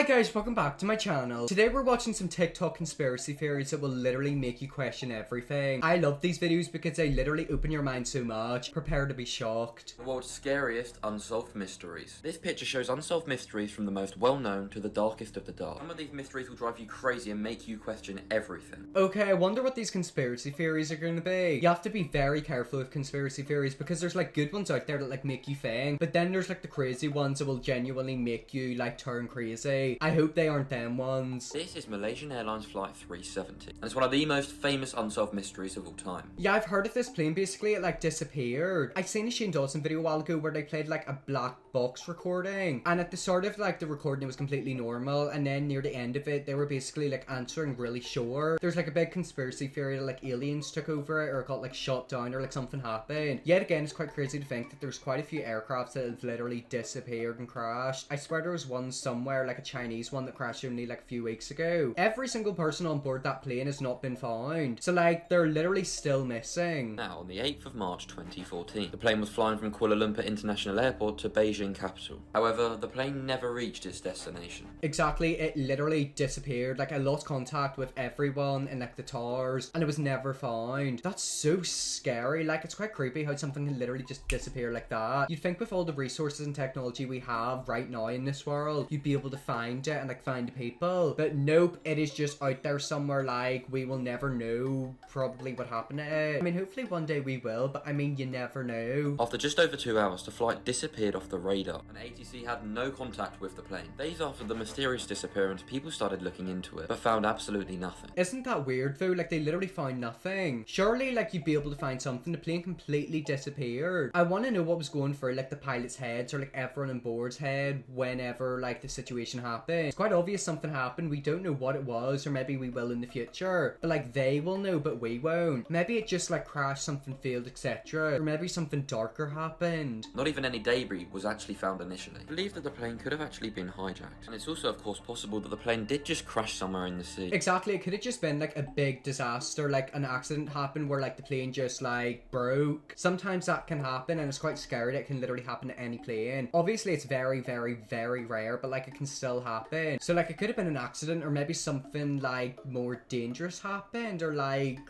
Hi guys, welcome back to my channel. Today we're watching some TikTok conspiracy theories that will literally make you question everything. I love these videos because they literally open your mind so much. Prepare to be shocked. The world's scariest unsolved mysteries. This picture shows unsolved mysteries from the most well-known to the darkest of the dark. Some of these mysteries will drive you crazy and make you question everything. Okay, I wonder what these conspiracy theories are going to be. You have to be very careful with conspiracy theories because there's like good ones out there that like make you think, but then there's like the crazy ones that will genuinely make you like turn crazy. I hope they aren't them ones. This is Malaysian Airlines Flight 370, and it's one of the most famous unsolved mysteries of all time. Yeah, I've heard of this plane. Basically, it like disappeared. I seen a Shane Dawson video a while ago where they played like a black box recording, and at the start of like the recording it was completely normal, and then near the end of it they were basically like answering really sure. There's like a big conspiracy theory that like aliens took over it or got like shot down or like something happened. Yet again, it's quite crazy to think that there's quite a few aircrafts that have literally disappeared and crashed. I swear there was one somewhere, like a Chinese one that crashed only like a few weeks ago. Every single person on board that plane has not been found, so like they're literally still missing. Now, on the 8th of March 2014, the plane was flying from Kuala Lumpur International Airport to Beijing capital. However, the plane never reached its destination. Exactly, it literally disappeared. Like I lost contact with everyone in like the towers and it was never found. That's so scary. Like it's quite creepy how something can literally just disappear like that. You'd think with all the resources and technology we have right now in this world, you'd be able to find it and like find people, but nope, it is just out there somewhere. Like we will never know probably what happened to it. I mean, hopefully one day we will, but I mean, you never know. After just over 2 hours, the flight disappeared off the radar, and ATC had no contact with the plane. Days after the mysterious disappearance, people started looking into it, but found absolutely nothing. Isn't that weird though? Like they literally found nothing. Surely like you'd be able to find something. The plane completely disappeared. I want to know what was going through like the pilot's heads or like everyone on board's head whenever like the situation happened. It's quite obvious something happened. We don't know what it was, or maybe we will in the future, but like they will know but we won't. Maybe it just like crashed, something failed, etc., or maybe something darker happened. Not even any debris was actually found initially. I believe that the plane could have actually been hijacked, and it's also of course possible that the plane did just crash somewhere in the sea. Exactly, it could have just been like a big disaster, like an accident happened where like the plane just like broke. Sometimes that can happen and it's quite scary that it can literally happen to any plane. Obviously it's very very rare, but like it can still happen. So like it could have been an accident, or maybe something like more dangerous happened, or like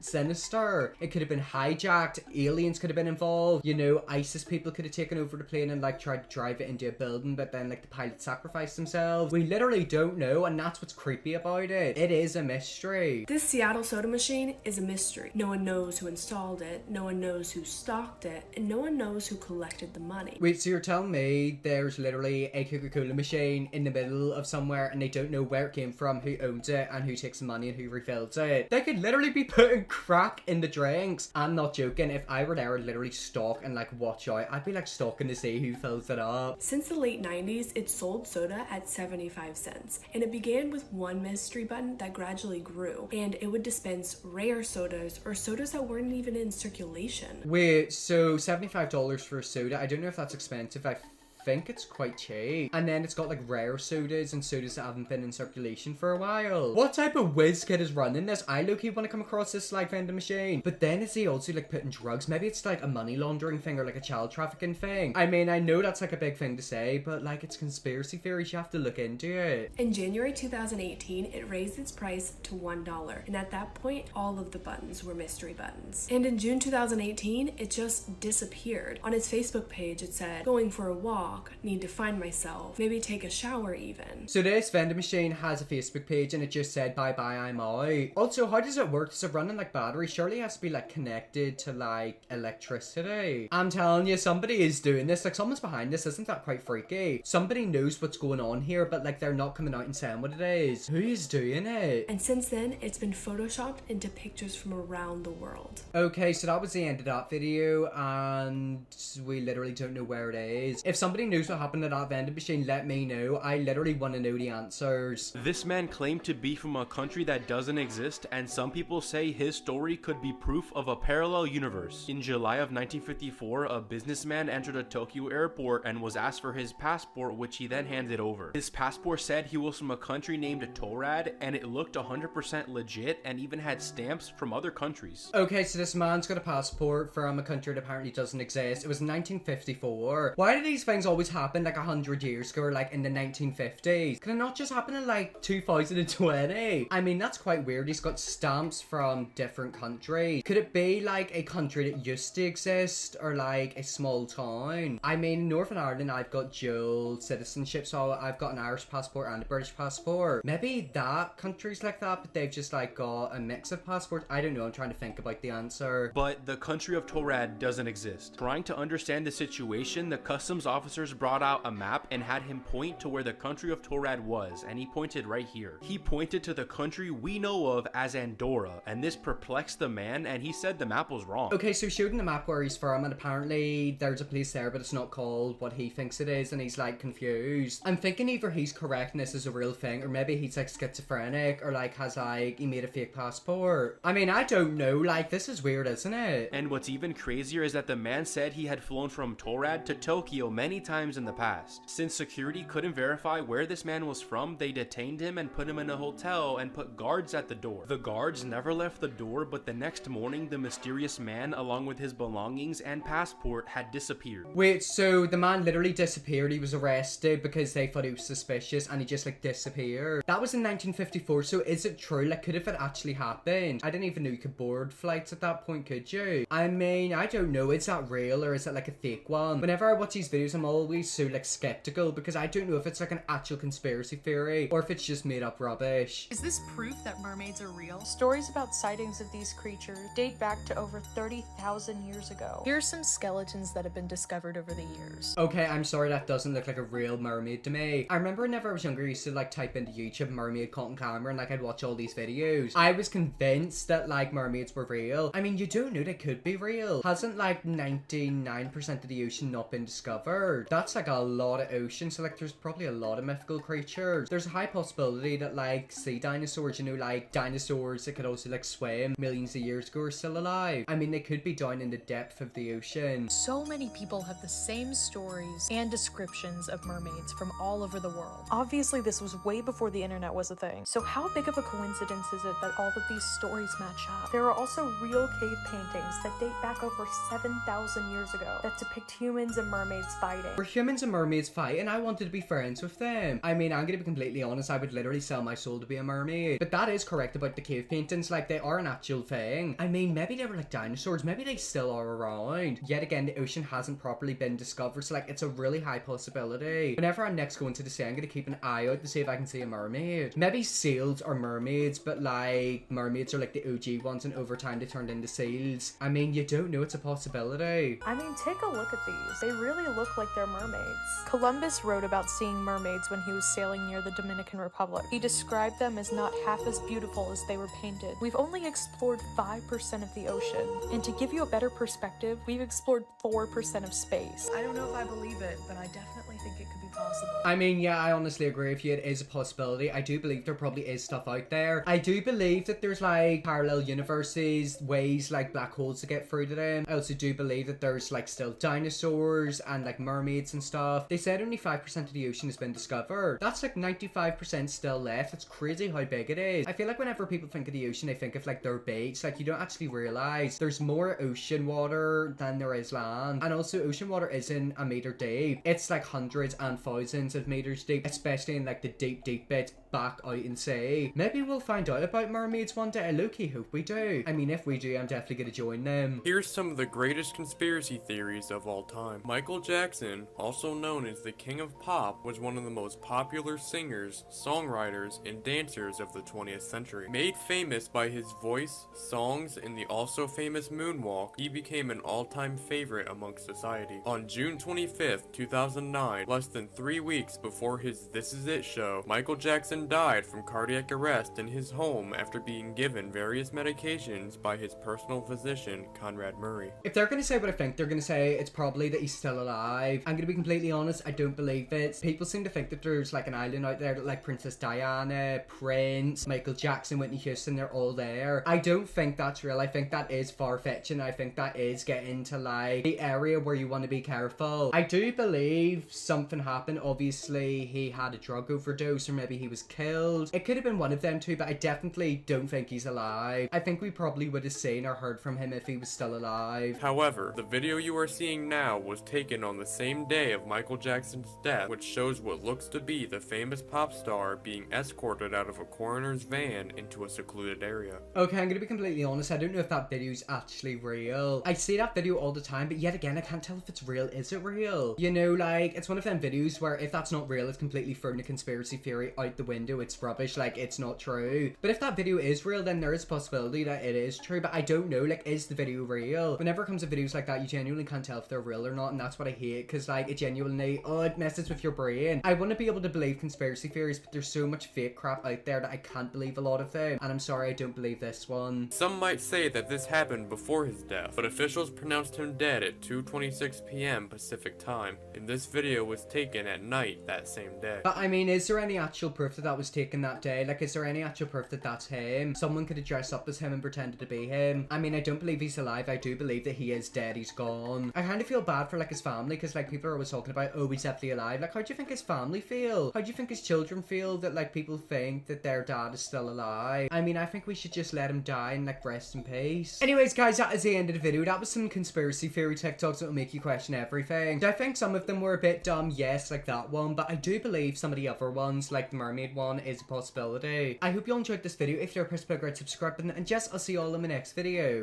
sinister. It could have been hijacked, aliens could have been involved, you know, ISIS people could have taken over the plane and like tried to drive it into a building, but then like the pilot sacrificed themselves. We literally don't know, and that's what's creepy about it. It is a mystery. This Seattle soda machine is a mystery. No one knows who installed it, no one knows who stocked it, and no one knows who collected the money. Wait, so you're telling me there's literally a Coca-Cola machine in the middle of somewhere and they don't know where it came from, who owns it, and who takes the money and who refills it? They could literally be putting crack in the drinks. I'm not joking. If I were there, I'd literally stalk and like watch out. I'd be like stalking to see who fills it up. Since the late 90s, it sold soda at 75 cents, and it began with one mystery button that gradually grew, and it would dispense rare sodas or sodas that weren't even in circulation. Wait, so $75 for a soda? I don't know if that's expensive. I think it's quite cheap. And then it's got like rare sodas and sodas that haven't been in circulation for a while. What type of whiz kid is running this? I low-key want to come across this like vending machine. But then is he also like putting drugs? Maybe it's like a money laundering thing or like a child trafficking thing. I mean, I know that's like a big thing to say, but like it's conspiracy theories. You have to look into it. In January 2018, it raised its price to $1, and at that point, all of the buttons were mystery buttons. And in June 2018, it just disappeared. On its Facebook page, it said, "Going for a walk, need to find myself, maybe take a shower even." So this vending machine has a Facebook page and it just said, "Bye bye, I'm out." Also, how does it work? Does it run on like battery? Surely it has to be like connected to like electricity. I'm telling you, somebody is doing this. Like someone's behind this. Isn't that quite freaky? Somebody knows what's going on here, but like they're not coming out and saying what it is. Who is doing it? And since then, it's been photoshopped into pictures from around the world. Okay, so that was the end of that video, and we literally don't know where it is. If somebody knows what happened to that vending machine, let me know. I literally want to know the answers. This man claimed to be from a country that doesn't exist, and some people say his story could be proof of a parallel universe. In July of 1954, a businessman entered a Tokyo airport and was asked for his passport, which he then handed over. His passport said he was from a country named Taured, and it looked 100% legit and even had stamps from other countries. Okay, so this man's got a passport from a country that apparently doesn't exist. It was 1954. Why do these things always happened like 100 years ago or like in the 1950s? Can it not just happen in like 2020? I mean, that's quite weird. He's got stamps from different countries. Could it be like a country that used to exist or like a small town? I mean, in Northern Ireland, I've got dual citizenship, so I've got an Irish passport and a British passport. Maybe that country's like that, but they've just like got a mix of passports. I don't know. I'm trying to think about the answer. But the country of Taured doesn't exist. Trying to understand the situation, the customs officers brought out a map and had him point to where the country of Taured was, and he pointed right here. He pointed to the country we know of as Andorra, and this perplexed the man, and he said the map was wrong. Okay, so showed him the map where he's from, and apparently there's a place there, but it's not called what he thinks it is, and he's like confused. I'm thinking either he's correct and this is a real thing, or maybe he's like schizophrenic, or like has like, he made a fake passport. I mean, I don't know, like this is weird, isn't it? And what's even crazier is that the man said he had flown from Taured to Tokyo many times in the past. Since security couldn't verify where this man was from, they detained him and put him in a hotel and put guards at the door. The guards never left the door, but the next morning the mysterious man along with his belongings and passport had disappeared. Wait, so the man literally disappeared. He was arrested because they thought he was suspicious and he just like disappeared. That was in 1954, so is it true? Like, could have it actually happened? I didn't even know you could board flights at that point, could you? I mean, I don't know. Is that real or is it like a fake one? Whenever I watch these videos, I'm always so like skeptical because I don't know if it's like an actual conspiracy theory or if it's just made up rubbish. Is this proof that mermaids are real? Stories about sightings of these creatures date back to over 30,000 years ago. Here are some skeletons that have been discovered over the years. Okay, I'm sorry, that doesn't look like a real mermaid to me. I remember whenever I was younger, I used to like type into YouTube mermaid caught on camera and like I'd watch all these videos. I was convinced that like mermaids were real. I mean, you do know they could be real. Hasn't like 99% of the ocean not been discovered? That's like a lot of ocean, so like there's probably a lot of mythical creatures. There's a high possibility that like sea dinosaurs, you know, like dinosaurs that could also like swim millions of years ago are still alive. I mean, they could be down in the depth of the ocean. So many people have the same stories and descriptions of mermaids from all over the world. Obviously, this was way before the internet was a thing. So how big of a coincidence is it that all of these stories match up? There are also real cave paintings that date back over 7,000 years ago that depict humans and mermaids fighting. Were humans and mermaids fighting? I wanted to be friends with them. I mean, I'm gonna be completely honest, I would literally sell my soul to be a mermaid. But that is correct about the cave paintings, like they are an actual thing. I mean, maybe they were like dinosaurs, maybe they still are around. Yet again, the ocean hasn't properly been discovered, so like it's a really high possibility. Whenever I'm next going to the sea, I'm gonna keep an eye out to see if I can see a mermaid. Maybe seals are mermaids, but like mermaids are like the OG ones and over time they turned into seals. I mean, you don't know, it's a possibility. I mean, take a look at these. They really look like they're mermaids. Columbus wrote about seeing mermaids when he was sailing near the Dominican Republic. He described them as not half as beautiful as they were painted. We've only explored 5% of the ocean, and to give you a better perspective, we've explored 4% of space. I don't know if I believe it, but I definitely think it could be possible. I mean, yeah, I honestly agree with you. It is a possibility. I do believe there probably is stuff out there. I do believe that there's like parallel universes, ways like black holes to get through to them. I also do believe that there's like still dinosaurs and like mermaids and stuff. They said only 5% of the ocean has been discovered. That's like 95% still left. It's crazy how big it is. I feel like whenever people think of the ocean, they think of like their beach. Like you don't actually realize there's more ocean water than there is land. And also ocean water isn't a meter deep. It's like hundreds and thousands of meters deep, especially in like the deep bits back out in sea. Maybe we'll find out about mermaids one day. I low-key hope we do. I mean, if we do, I'm definitely gonna join them. Here's some of the greatest conspiracy theories of all time. Michael Jackson, also known as the King of Pop, was one of the most popular singers, songwriters, and dancers of the 20th century. Made famous by his voice, songs, and the also famous moonwalk, he became an all-time favorite amongst society. On June 25th, 2009, less than 3 weeks before his This Is It show, Michael Jackson died from cardiac arrest in his home after being given various medications by his personal physician, Conrad Murray. If they're gonna say what I think, they're gonna say it's probably that he's still alive. I'm gonna be completely honest, I don't believe it. People seem to think that there's like an island out there that like Princess Diana, Prince, Michael Jackson, Whitney Houston, they're all there. I don't think that's real. I think that is far-fetched, and I think that is getting to like the area where you want to be careful. I do believe something happened happened. Obviously, he had a drug overdose or maybe he was killed. It could have been one of them two, but I definitely don't think he's alive. I think we probably would have seen or heard from him if he was still alive. However, the video you are seeing now was taken on the same day of Michael Jackson's death, which shows what looks to be the famous pop star being escorted out of a coroner's van into a secluded area. Okay, I'm gonna be completely honest, I don't know if that video's actually real. I see that video all the time, but yet again, I can't tell if it's real. Is it real? You know, like, it's one of them videos where if that's not real, it's completely thrown the conspiracy theory out the window. It's rubbish, like, it's not true. But if that video is real, then there is a possibility that it is true, but I don't know, like, is the video real? Whenever it comes to videos like that, you genuinely can't tell if they're real or not, and that's what I hate, because, like, it genuinely, it messes with your brain. I want to be able to believe conspiracy theories, but there's so much fake crap out there that I can't believe a lot of them, and I'm sorry, I don't believe this one. Some might say that this happened before his death, but officials pronounced him dead at 2:26 p.m. Pacific time, and this video was taken at night that same day. But I mean, is there any actual proof that that was taken that day? Like, is there any actual proof that that's him? Someone could have dressed up as him and pretended to be him. I mean, I don't believe he's alive. I do believe that he is dead. He's gone. I kind of feel bad for, like, his family, because, like, people are always talking about, oh, he's definitely alive. Like, how do you think his family feel? How do you think his children feel that, like, people think that their dad is still alive? I mean, I think we should just let him die and, like, rest in peace. Anyways, guys, that is the end of the video. That was some conspiracy theory TikToks that will make you question everything. Do I think some of them were a bit dumb? Yes, like that one, but I do believe some of the other ones, like the mermaid one, is a possibility. I hope you all enjoyed this video. If you're a person, subscribe button, and yes, I'll see you all in my next video.